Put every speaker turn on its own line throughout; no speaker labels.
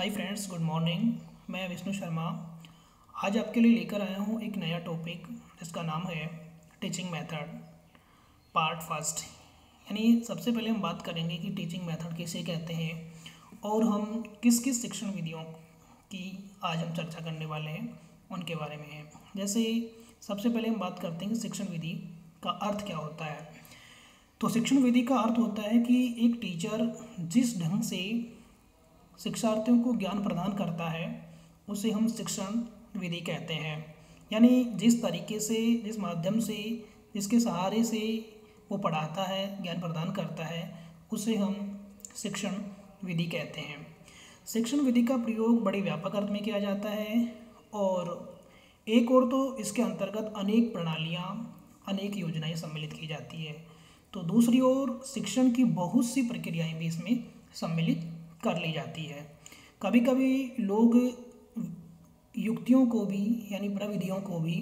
Hi friends, good morning. मैं विष्णु शर्मा आज आपके लिए लेकर आया हूँ एक नया टॉपिक जिसका नाम है टीचिंग मेथड पार्ट फर्स्ट। यानी सबसे पहले हम बात करेंगे कि टीचिंग मेथड किसे कहते हैं और हम किस किस शिक्षण विधियों की आज हम चर्चा करने वाले हैं उनके बारे में है। जैसे सबसे पहले हम बात करते हैं कि शिक्षण विधि का अर्थ क्या होता है। तो शिक्षण विधि का अर्थ होता है कि एक टीचर जिस ढंग से शिक्षार्थियों को ज्ञान प्रदान करता है उसे हम शिक्षण विधि कहते हैं। यानी जिस तरीके से, जिस माध्यम से, जिसके सहारे से वो पढ़ाता है, ज्ञान प्रदान करता है, उसे हम शिक्षण विधि कहते हैं। शिक्षण विधि का प्रयोग बड़े व्यापक अर्थ में किया जाता है और एक और तो इसके अंतर्गत अनेक प्रणालियाँ, अनेक योजनाएं सम्मिलित की जाती है, तो दूसरी ओर शिक्षण की बहुत सी प्रक्रियाएं भी इसमें सम्मिलित कर ली जाती है। कभी कभी लोग युक्तियों को भी यानी प्रविधियों को भी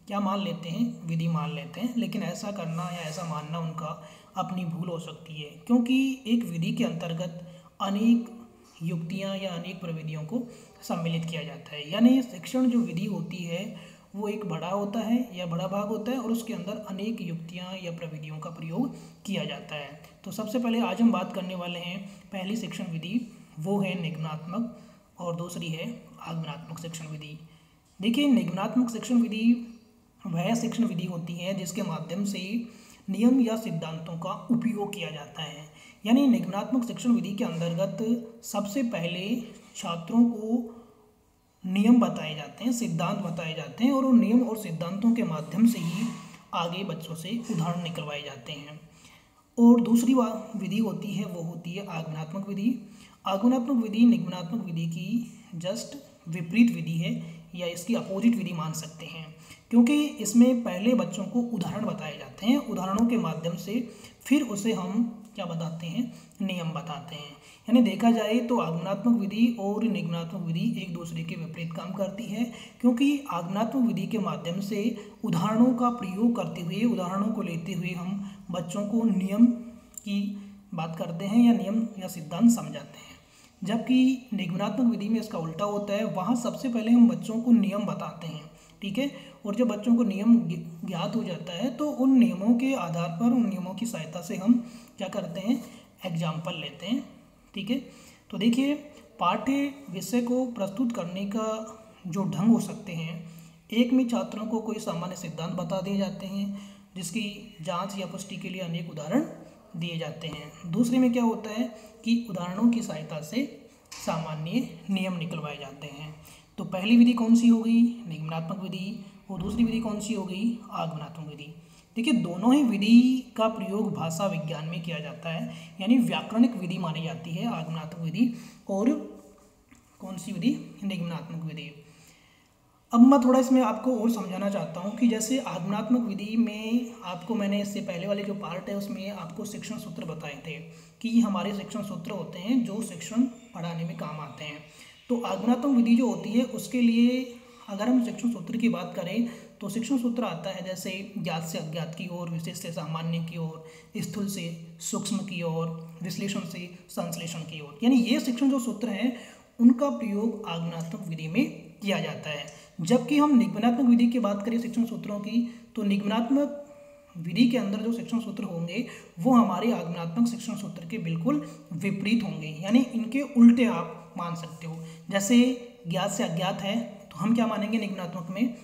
क्या मान लेते हैं, विधि मान लेते हैं, लेकिन ऐसा करना या ऐसा मानना उनका अपनी भूल हो सकती है, क्योंकि एक विधि के अंतर्गत अनेक युक्तियां या अनेक प्रविधियों को सम्मिलित किया जाता है। यानी शिक्षण जो विधि होती है वो एक बड़ा होता है या बड़ा भाग होता है और उसके अंदर अनेक युक्तियां या प्रविधियों का प्रयोग किया जाता है। तो सबसे पहले आज हम बात करने वाले हैं पहली शिक्षण विधि, वो है निगमनात्मक और दूसरी है आगमनात्मक शिक्षण विधि। देखिए, निगमनात्मक शिक्षण विधि वह शिक्षण विधि होती है जिसके माध्यम से नियम या सिद्धांतों का उपयोग किया जाता है। यानी निगमनात्मक शिक्षण विधि के अंतर्गत सबसे पहले छात्रों को नियम बताए जाते हैं, सिद्धांत बताए जाते हैं और उन नियम और सिद्धांतों के माध्यम से ही आगे बच्चों से उदाहरण निकलवाए जाते हैं। और दूसरी विधि होती है वो होती है आगमनात्मक विधि। आगमनात्मक विधि निगमनात्मक विधि की जस्ट विपरीत विधि है या इसकी अपोजिट विधि मान सकते हैं, क्योंकि इसमें पहले बच्चों को उदाहरण बताए जाते हैं, उदाहरणों के माध्यम से फिर उसे हम क्या बताते हैं, नियम बताते हैं। यानी देखा जाए तो आगमनात्मक विधि और निगमनात्मक विधि एक दूसरे के विपरीत काम करती है, क्योंकि आगमनात्मक विधि के माध्यम से उदाहरणों का प्रयोग करते हुए, उदाहरणों को लेते हुए हम बच्चों को नियम की बात करते हैं या नियम या सिद्धांत समझाते हैं। जबकि निगमनात्मक विधि में इसका उल्टा होता है, वहाँ सबसे पहले हम बच्चों को नियम बताते हैं, ठीक है, और जब बच्चों को नियम ज्ञात हो जाता है तो उन नियमों के आधार पर, उन नियमों की सहायता से हम क्या करते हैं, एग्जाम्पल लेते हैं, ठीक है। तो देखिए, पाठ्य विषय को प्रस्तुत करने का जो ढंग हो सकते हैं, एक में छात्रों को कोई सामान्य सिद्धांत बता दिए जाते हैं जिसकी जांच या पुष्टि के लिए अनेक उदाहरण दिए जाते हैं। दूसरे में क्या होता है कि उदाहरणों की सहायता से सामान्य नियम निकलवाए जाते हैं। तो पहली विधि कौन सी हो गई, निगमनात्मक विधि, और दूसरी विधि कौन सी हो गई, आगमनात्मक विधि। देखिए, दोनों ही विधि का प्रयोग भाषा विज्ञान में किया जाता है, यानी व्याकरणिक विधि मानी जाती है आगमनात्मक विधि और कौन सी विधि, निगमनात्मक विधि। अब मैं थोड़ा इसमें आपको और समझाना चाहता हूँ कि जैसे आगमनात्मक विधि में आपको मैंने इससे पहले वाले जो पार्ट है उसमें आपको शिक्षण सूत्र बताए थे कि हमारे शिक्षण सूत्र होते हैं जो शिक्षण पढ़ाने में काम आते हैं। तो आगमनात्मक विधि जो होती है उसके लिए अगर हम शिक्षण सूत्र की बात करें तो शिक्षण सूत्र आता है जैसे ज्ञात से अज्ञात की ओर, विशेष से सामान्य की ओर, स्थूल से सूक्ष्म की ओर, विश्लेषण से संश्लेषण की ओर। यानी ये शिक्षण जो सूत्र हैं उनका प्रयोग आगमनात्मक विधि में किया जाता है। जबकि हम निगमनात्मक विधि की बात करें शिक्षण सूत्रों की, तो निगमनात्मक विधि के अंदर जो शिक्षण सूत्र होंगे वो हमारे आगमनात्मक शिक्षण सूत्र के बिल्कुल विपरीत होंगे, यानी इनके उल्टे आप मान सकते हो। जैसे ज्ञात से अज्ञात है तो हम क्या मानेंगे निगमनात्मक में,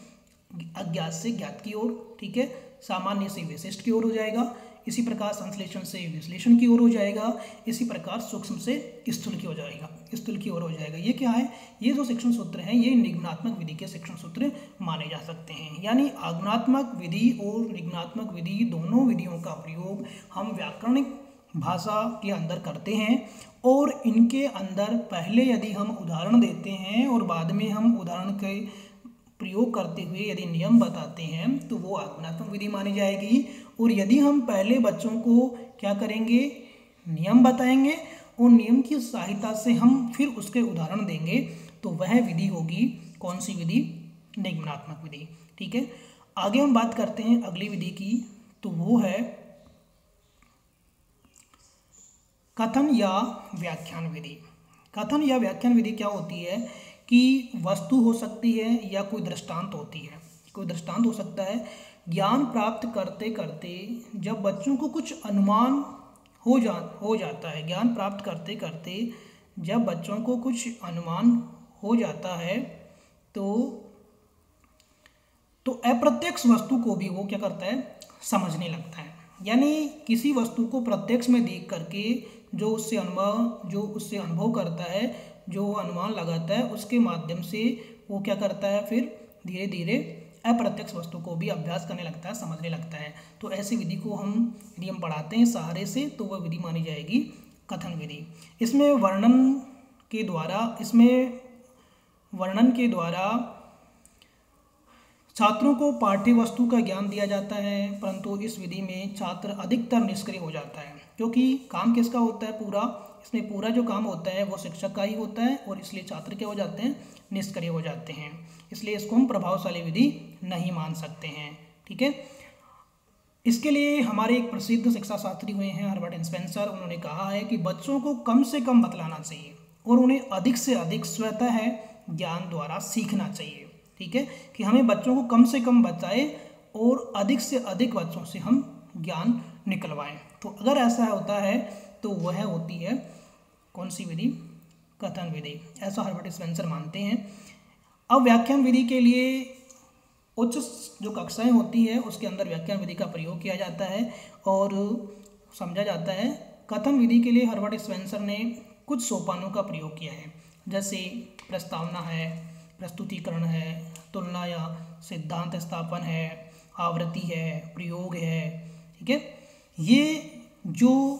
अज्ञात से ज्ञात की ओर, ठीक है, सामान्य से विशिष्ट की ओर हो जाएगा, इसी प्रकार संश्लेषण से विश्लेषण की ओर हो जाएगा, इसी प्रकार सूक्ष्म से स्थूल की हो जाएगा, स्थूल की ओर हो जाएगा। ये क्या है, ये जो शिक्षण सूत्र हैं ये निगमनात्मक विधि के शिक्षण सूत्र माने जा सकते हैं। यानी आगमनात्मक विधि और निगमनात्मक विधि दोनों विधियों का प्रयोग हम व्याकरणिक भाषा के अंदर करते हैं और इनके अंदर पहले यदि हम उदाहरण देते हैं और बाद में हम उदाहरण के प्रयोग करते हुए यदि नियम बताते हैं तो वो आगमनात्मक विधि मानी जाएगी। और यदि हम पहले बच्चों को क्या करेंगे, नियम बताएंगे और नियम की सहायता से हम फिर उसके उदाहरण देंगे तो वह विधि होगी कौन सी विधि, निगमनात्मक विधि, ठीक है। आगे हम बात करते हैं अगली विधि की, तो वो है कथन या व्याख्यान विधि। कथन या व्याख्यान विधि क्या होती है कि वस्तु हो सकती है या कोई दृष्टांत होती है। कोई दृष्टांत हो सकता है। ज्ञान प्राप्त करते करते जब बच्चों को कुछ अनुमान हो जाता है, ज्ञान प्राप्त करते करते जब बच्चों को कुछ अनुमान हो जाता है तो अप्रत्यक्ष वस्तु को भी वो क्या करता है, समझने लगता है। यानी किसी वस्तु को प्रत्यक्ष में देख करके जो उससे अनुभव करता है, जो अनुमान लगाता है, उसके माध्यम से वो क्या करता है, फिर धीरे धीरे अप्रत्यक्ष वस्तु को भी अभ्यास करने लगता है, समझने लगता है। तो ऐसी विधि को यदि हम पढ़ाते हैं सहारे से तो वह विधि मानी जाएगी कथन विधि। इसमें वर्णन के द्वारा छात्रों को पाठ्य वस्तु का ज्ञान दिया जाता है, परंतु इस विधि में छात्र अधिकतर निष्क्रिय हो जाता है, क्योंकि काम किसका होता है पूरा, इसमें पूरा जो काम होता है वो शिक्षक का ही होता है, और इसलिए छात्र क्या हो जाते हैं, निष्क्रिय हो जाते हैं। इसलिए इसको हम प्रभावशाली विधि नहीं मान सकते हैं। ठीक है। इसके लिए हमारे एक प्रसिद्ध शिक्षा शास्त्री हुए हैं हर्बर्ट स्पेंसर। उन्होंने कहा है कि बच्चों को कम से कम बतलाना चाहिए और उन्हें अधिक से अधिक स्वतः ज्ञान द्वारा सीखना चाहिए। ठीक है, कि हमें बच्चों को कम से कम बताए और अधिक से अधिक बच्चों से हम ज्ञान निकलवाएं। तो अगर ऐसा होता है तो वह होती है कौन सी विधि, कथन विधि, ऐसा हर्बर्ट स्पेंसर मानते हैं। अब व्याख्यान विधि के लिए उच्च जो कक्षाएं होती है उसके अंदर व्याख्यान विधि का प्रयोग किया जाता है और समझा जाता है। कथन विधि के लिए हर्बर्ट स्पेंसर ने कुछ सोपानों का प्रयोग किया है, जैसे प्रस्तावना है, प्रस्तुतिकरण है, तुलना या सिद्धांत स्थापन है, आवृत्ति है, प्रयोग है। ठीक है, ये जो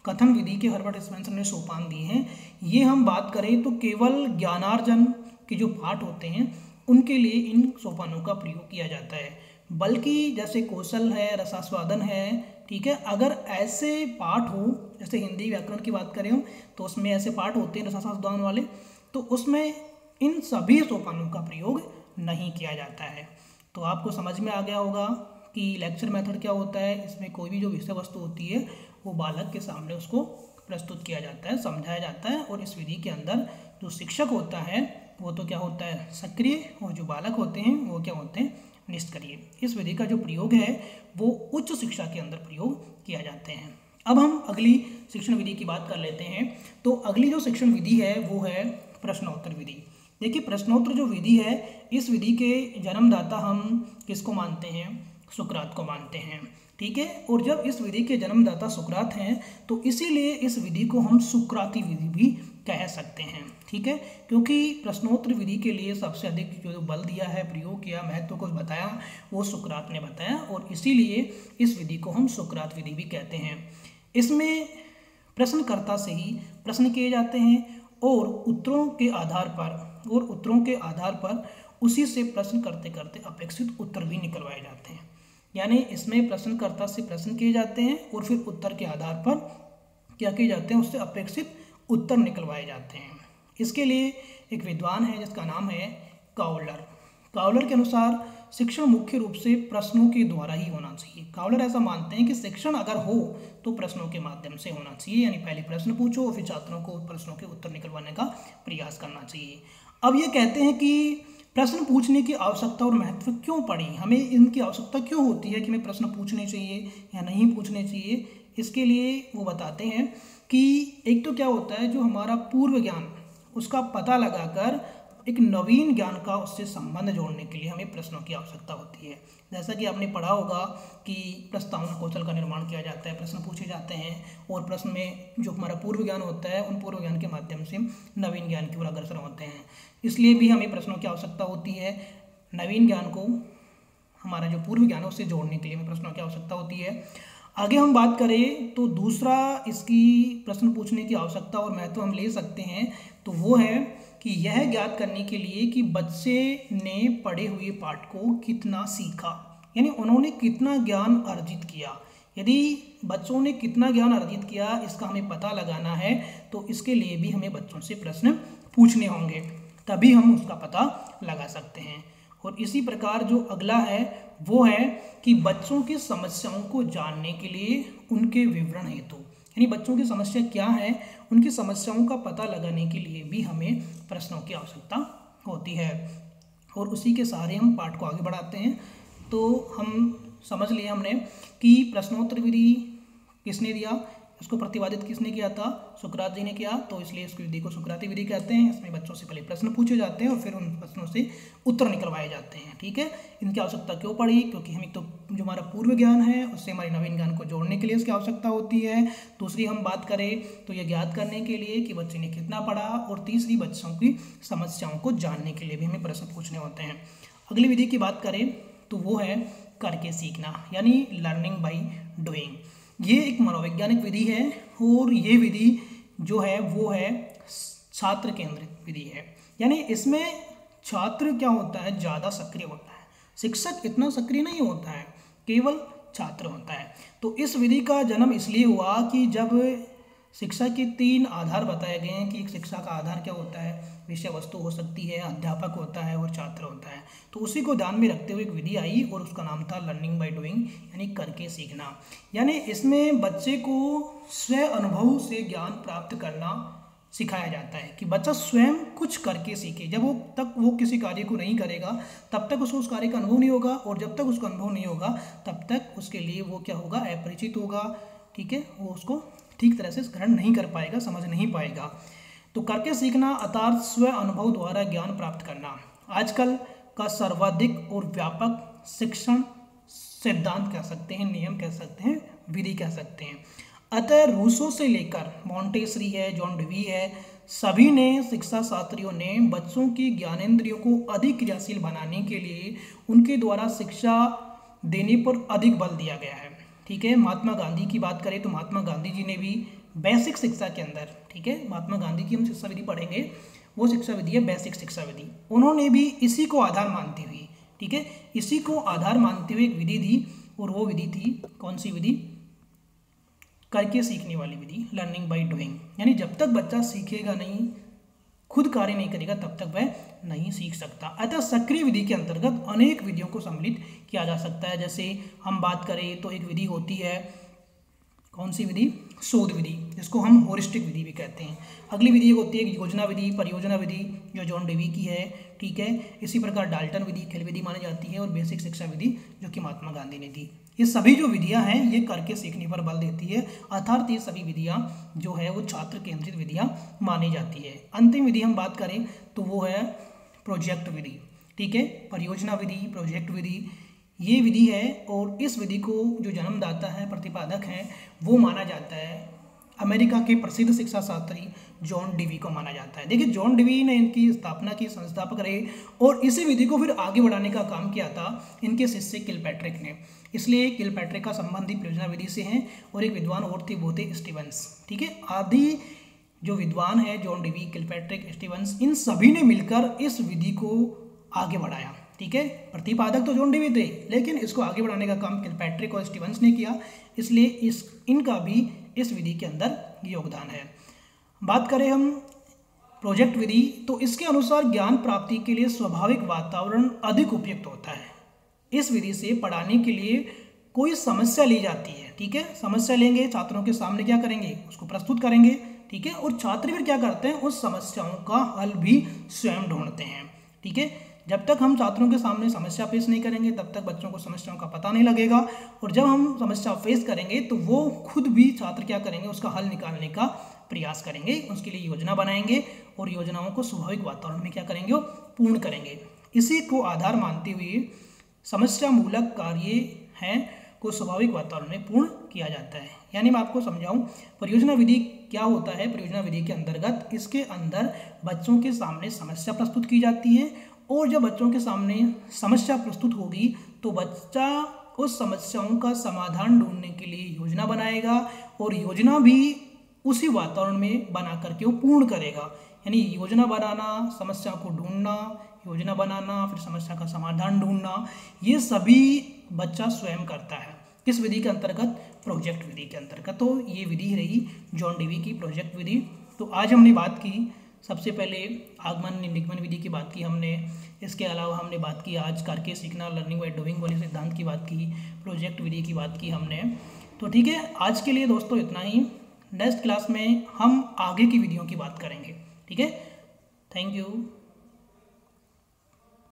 कथन विधि के हर्बर्ट स्पेंसर ने सोपान दिए हैं, ये हम बात करें तो केवल ज्ञानार्जन के जो पाठ होते हैं उनके लिए इन सोपानों का प्रयोग किया जाता है। बल्कि जैसे कौशल है, रसास्वादन है, ठीक है, अगर ऐसे पाठ हो, जैसे हिंदी व्याकरण की बात करें हम तो उसमें ऐसे पाठ होते हैं रसास्वादन वाले, तो उसमें इन सभी सोपानों का प्रयोग नहीं किया जाता है। तो आपको समझ में आ गया होगा कि लेक्चर मेथड क्या होता है। इसमें कोई भी जो विषय वस्तु होती है वो बालक के सामने उसको प्रस्तुत किया जाता है, समझाया जाता है, और इस विधि के अंदर जो शिक्षक होता है वो तो क्या होता है, सक्रिय, और जो बालक होते हैं वो क्या होते हैं, निष्क्रिय। इस विधि का जो प्रयोग है वो उच्च शिक्षा के अंदर प्रयोग किया जाते हैं। अब हम अगली शिक्षण विधि की बात कर लेते हैं। तो अगली जो शिक्षण विधि है वो है प्रश्नोत्तर विधि। देखिए, प्रश्नोत्तर जो विधि है, इस विधि के जन्मदाता हम किसको मानते हैं, सुकरात को मानते हैं। ठीक है, और जब इस विधि के जन्मदाता सुकरात हैं तो इसीलिए इस विधि को हम सुकराती विधि भी कह सकते हैं। ठीक है, क्योंकि प्रश्नोत्तर विधि के लिए सबसे अधिक जो बल दिया है, प्रयोग किया, महत्व को बताया, वो सुकरात ने बताया, और इसीलिए इस विधि को हम सुकरात विधि भी कहते हैं। इसमें प्रश्नकर्ता से ही प्रश्न किए जाते हैं और उत्तरों के आधार पर उसी से प्रश्न करते करते अपेक्षित उत्तर भी निकलवाए जाते हैं। यानी इसमें प्रश्नकर्ता से प्रश्न किए जाते हैं और फिर उत्तर के आधार पर क्या किए जाते हैं, उससे अपेक्षित उत्तर निकलवाए जाते हैं। इसके लिए एक विद्वान है जिसका नाम है काउलर। काउलर के अनुसार शिक्षण मुख्य रूप से प्रश्नों के द्वारा ही होना चाहिए। काउलर ऐसा मानते हैं कि शिक्षण अगर हो तो प्रश्नों के माध्यम से होना चाहिए, यानी पहले प्रश्न पूछो और फिर छात्रों को प्रश्नों के उत्तर निकलवाने का प्रयास करना चाहिए। अब ये कहते हैं कि प्रश्न पूछने की आवश्यकता और महत्व क्यों पड़ी, हमें इनकी आवश्यकता क्यों होती है कि हमें प्रश्न पूछने चाहिए या नहीं पूछने चाहिए। इसके लिए वो बताते हैं कि एक तो क्या होता है, जो हमारा पूर्व ज्ञान उसका पता लगाकर एक नवीन ज्ञान का उससे संबंध जोड़ने के लिए हमें प्रश्नों की आवश्यकता होती है। जैसा कि आपने पढ़ा होगा कि प्रस्तावना कौशल का निर्माण किया जाता है, प्रश्न पूछे जाते हैं, और प्रश्न में जो हमारा पूर्व ज्ञान होता है उन पूर्व ज्ञान के माध्यम से नवीन ज्ञान की ओर अग्रसर होते हैं। इसलिए भी हमें प्रश्नों की आवश्यकता होती है। नवीन ज्ञान को हमारा जो पूर्व ज्ञान है उससे जोड़ने के लिए हमें प्रश्नों की आवश्यकता होती है। आगे हम बात करें तो दूसरा इसकी प्रश्न पूछने की आवश्यकता और महत्व हम ले सकते हैं, तो वो है कि यह ज्ञात करने के लिए कि बच्चे ने पढ़े हुए पाठ को कितना सीखा, यानी उन्होंने कितना ज्ञान अर्जित किया। यदि बच्चों ने कितना ज्ञान अर्जित किया इसका हमें पता लगाना है तो इसके लिए भी हमें बच्चों से प्रश्न पूछने होंगे, तभी हम उसका पता लगा सकते हैं। और इसी प्रकार जो अगला है वो है कि बच्चों की समस्याओं को जानने के लिए उनके विवरण हेतु, यानी बच्चों की समस्या क्या है, उनकी समस्याओं का पता लगाने के लिए भी हमें प्रश्नों की आवश्यकता होती है और उसी के सहारे हम पाठ को आगे बढ़ाते हैं। तो हम समझ लिया हमने कि प्रश्नोत्तर विधि किसने दिया, उसको प्रतिपादित किसने किया था, सुकरात जी ने किया, तो इसलिए इस विधि को सुकराती विधि कहते हैं। इसमें बच्चों से पहले प्रश्न पूछे जाते हैं और फिर उन प्रश्नों से उत्तर निकलवाए जाते हैं। ठीक है, इनकी आवश्यकता क्यों पड़ी, क्योंकि हम एक तो जो हमारा पूर्व ज्ञान है उससे हमारे नवीन ज्ञान को जोड़ने के लिए इसकी आवश्यकता होती है। दूसरी हम बात करें तो यह ज्ञात करने के लिए कि बच्चे ने कितना पढ़ा, और तीसरी बच्चों की समस्याओं को जानने के लिए भी हमें प्रश्न पूछने होते हैं। अगली विधि की बात करें तो वो है करके सीखना, यानी लर्निंग बाई डूइंग। ये एक मनोवैज्ञानिक विधि है और ये विधि जो है वो है छात्र केंद्रित विधि है। यानी इसमें छात्र क्या होता है, ज़्यादा सक्रिय होता है, शिक्षक इतना सक्रिय नहीं होता है, केवल छात्र होता है। तो इस विधि का जन्म इसलिए हुआ कि जब शिक्षा के 3 आधार बताए गए हैं कि एक शिक्षा का आधार क्या होता है, विषय वस्तु हो सकती है, अध्यापक होता है और छात्र होता है। तो उसी को ध्यान में रखते हुए एक विधि आई और उसका नाम था लर्निंग बाय डूइंग, यानी करके सीखना। यानी इसमें बच्चे को स्व अनुभव से ज्ञान प्राप्त करना सिखाया जाता है कि बच्चा स्वयं कुछ करके सीखे। जब वो किसी कार्य को नहीं करेगा तब तक उसको उस कार्य का अनुभव नहीं होगा, और जब तक उसका अनुभव नहीं होगा तब तक उसके लिए वो क्या होगा, अपरिचित होगा। ठीक है, वो उसको ठीक तरह से ग्रहण नहीं कर पाएगा, समझ नहीं पाएगा। तो करके सीखना अर्थात स्व अनुभव द्वारा ज्ञान प्राप्त करना आजकल का सर्वाधिक और व्यापक शिक्षण सिद्धांत कह सकते हैं, नियम कह सकते हैं, विधि कह सकते हैं। अतः रूसो से लेकर मॉन्टेसरी है, जॉन डेवी है, सभी ने शिक्षा शास्त्रियों ने बच्चों की ज्ञानेंद्रियों को अधिक क्रियाशील बनाने के लिए उनके द्वारा शिक्षा देने पर अधिक बल दिया गया है। ठीक है, महात्मा गांधी की बात करें तो महात्मा गांधी जी ने भी बेसिक शिक्षा के अंदर, ठीक है, महात्मा गांधी की हम शिक्षा विधि पढ़ेंगे, वो शिक्षा विधि है बेसिक शिक्षा विधि। उन्होंने भी इसी को आधार मानती हुई, ठीक है, इसी को आधार मानते हुए एक विधि दी, और वो विधि थी कौन सी विधि, करके सीखने वाली विधि, लर्निंग बाय डूइंग। यानी जब तक बच्चा सीखेगा नहीं, खुद कार्य नहीं करेगा, तब तक वह नहीं सीख सकता। अतः सक्रिय विधि के अंतर्गत अनेक विधियों को सम्मिलित किया जा सकता है। जैसे हम बात करें तो एक विधि होती है कौन सी विधि, शोध विधि, जिसको हम होरिस्टिक विधि भी कहते हैं। अगली विधि होती है योजना विधि, परियोजना विधि, जो जॉन डेवी की है। ठीक है, इसी प्रकार डाल्टन विधि खेल विधि मानी जाती है, और बेसिक शिक्षा विधि जो कि महात्मा गांधी ने दी। ये सभी जो विधियां हैं ये करके सीखने पर बल देती है, अर्थात ये सभी विधियां जो है वो छात्र केंद्रित विधियां मानी जाती है। अंतिम विधि हम बात करें तो वो है प्रोजेक्ट विधि। ठीक है, परियोजना विधि, प्रोजेक्ट विधि, ये विधि है, और इस विधि को जो जन्मदाता है, प्रतिपादक है, वो माना जाता है अमेरिका के प्रसिद्ध शिक्षा शास्त्री जॉन डेवी को माना जाता है। देखिए, जॉन डेवी ने इनकी स्थापना की, संस्थापक रहे, और इसी विधि को फिर आगे बढ़ाने का काम किया था इनके शिष्य किलपैट्रिक ने। इसलिए किलपैट्रिक का संबंध परियोजना विधि से है, और एक विद्वान और थे, वो थे स्टीवंस। ठीक है, आदि जो विद्वान है जॉन डेवी, किलपैट्रिक, स्टीवंस, इन सभी ने मिलकर इस विधि को आगे बढ़ाया। ठीक है, प्रतिपादक तो जॉन डेवी थे, लेकिन इसको आगे बढ़ाने का काम किलपैट्रिक और स्टीवंस ने किया, इसलिए इनका भी इस विधि के अंदर योगदान है। बात करें हम प्रोजेक्ट विधि, तो इसके अनुसार ज्ञान प्राप्ति के लिए स्वाभाविक वातावरण अधिक उपयुक्त होता है। इस विधि से पढ़ाने के लिए कोई समस्या ली जाती है। ठीक है, समस्या लेंगे, छात्रों के सामने क्या करेंगे, उसको प्रस्तुत करेंगे। ठीक है, और छात्र फिर क्या करते हैं, उस समस्याओं का हल भी स्वयं ढूंढते हैं। ठीक है, जब तक हम छात्रों के सामने समस्या फेस नहीं करेंगे तब तक बच्चों को समस्याओं का पता नहीं लगेगा, और जब हम समस्या फेस करेंगे तो वो खुद भी छात्र क्या करेंगे, उसका हल निकालने का प्रयास करेंगे, उसके लिए योजना बनाएंगे, और योजनाओं को स्वाभाविक वातावरण में क्या करेंगे, वो पूर्ण करेंगे। इसी को आधार मानते हुए समस्या मूलक कार्य हैं को स्वाभाविक वातावरण में पूर्ण किया जाता है। यानी मैं आपको समझाऊं, परियोजना विधि क्या होता है। परियोजना विधि के अंतर्गत इसके अंदर बच्चों के सामने समस्या प्रस्तुत की जाती है, और जब बच्चों के सामने समस्या प्रस्तुत होगी तो बच्चा उस समस्याओं का समाधान ढूंढने के लिए योजना बनाएगा, और योजना भी उसी वातावरण में बना करके वो पूर्ण करेगा। यानी योजना बनाना, समस्या को ढूंढना, योजना बनाना, फिर समस्या का समाधान ढूंढना, ये सभी बच्चा स्वयं करता है। किस विधि के अंतर्गत, प्रोजेक्ट विधि के अंतर्गत। तो ये विधि रही जॉन डेवी की प्रोजेक्ट विधि। तो आज हमने बात की, सबसे पहले आगमन निगमन विधि की बात की हमने, इसके अलावा हमने बात की आज करके सीखना, लर्निंग बाय डूइंग वाले सिद्धांत की बात की, प्रोजेक्ट विधि की बात की हमने। तो ठीक है, आज के लिए दोस्तों इतना ही। नेक्स्ट क्लास में हम आगे की वीडियो की बात करेंगे। ठीक है, थैंक यू।